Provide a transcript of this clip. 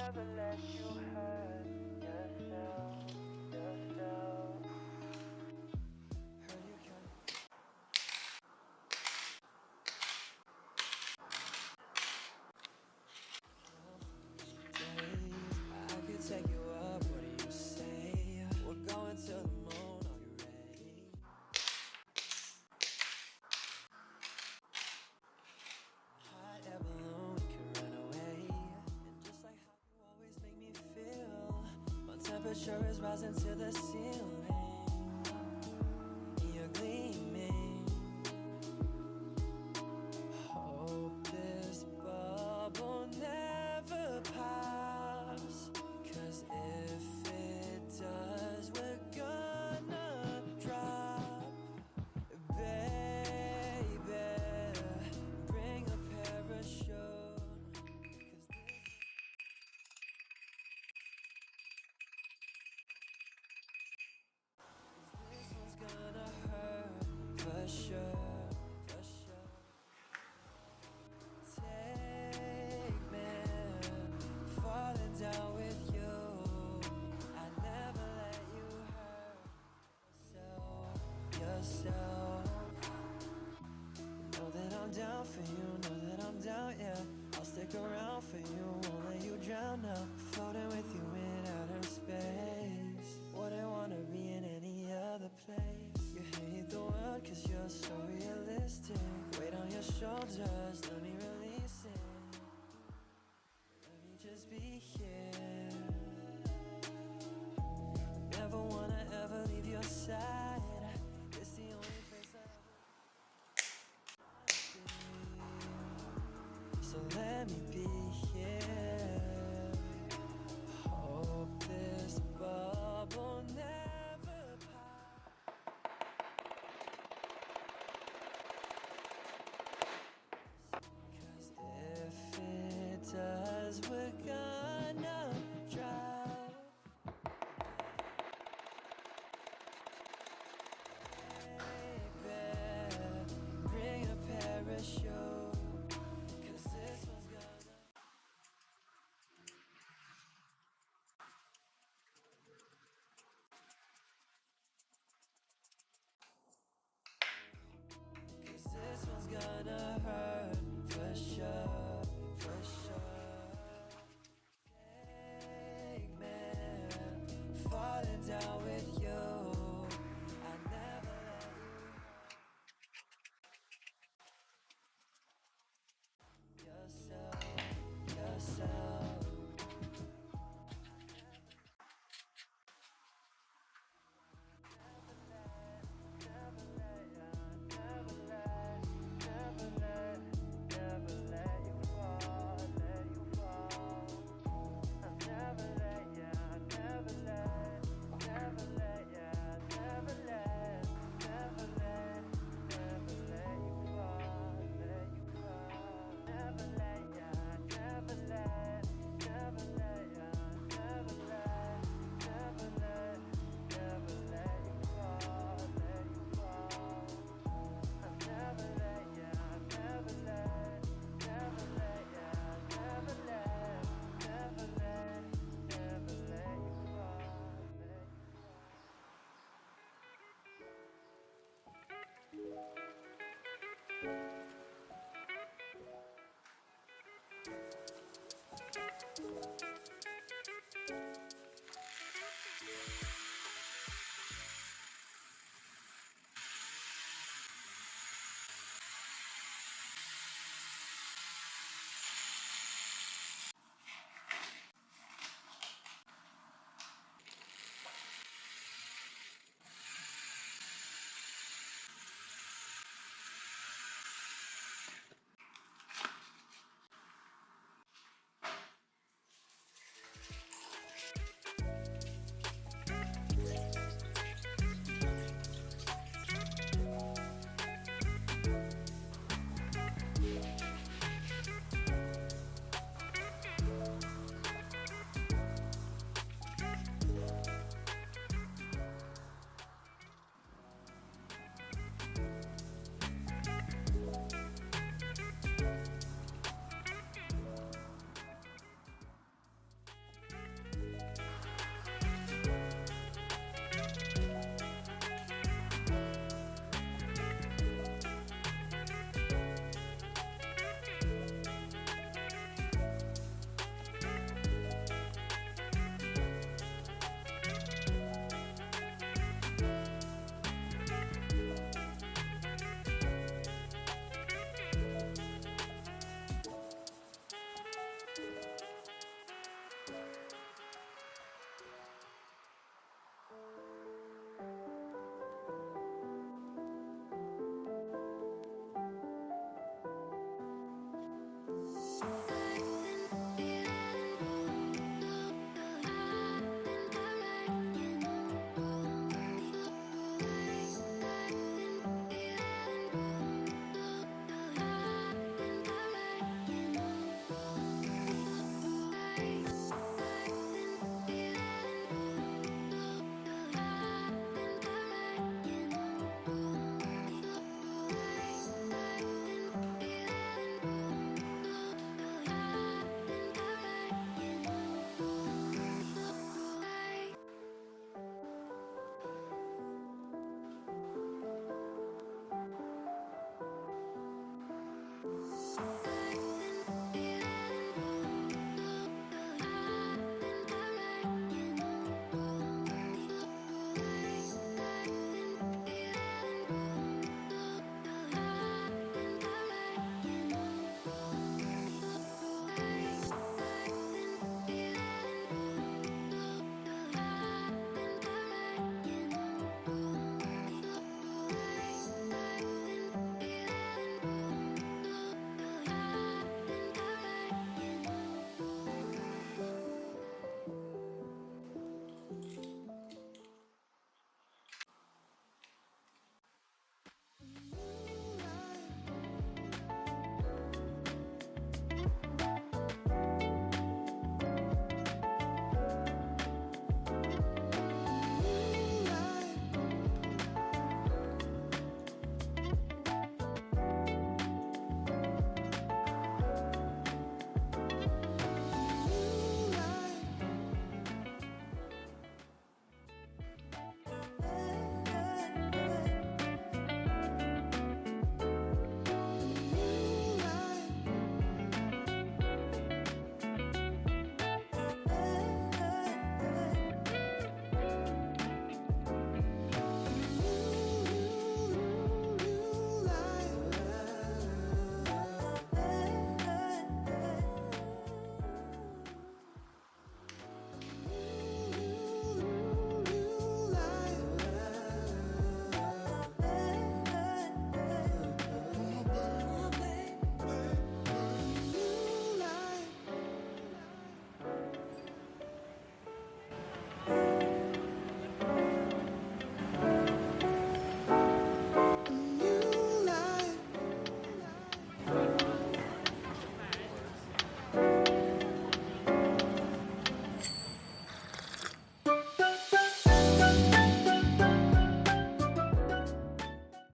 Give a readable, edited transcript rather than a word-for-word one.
never let you hurt yourself, yourself. Heard you can. I could take you up, what do you say? We're going to the moon, are you ready? Hot air balloon can run away. And just like how you always make me feel, my temperature is rising to the ceiling. You're gleaming. Hope this bubble never pops, 'cause if it does, we're gonna drop. Baby, bring a parachute, 'cause this one's gonna hurt for sure, for sure. Take me, falling down with you. I never let you hurt yourself. Know that I'm down for you, know that I'm down, yeah. I'll stick around for you, won't let you drown now. Floating with you in outer space. Wouldn't wanna be in any other place. You hate the world 'cause you're so realistic. Weight on your shoulders, let me release it. Let me just be here. Never wanna ever leave your side. It's the only place I so let me be here. Hope this bubble never pops. 'Cause if it does, we're gonna drop. Baby, bring a parachute, 'cause this one's gonna. Cause this one's gonna hurt.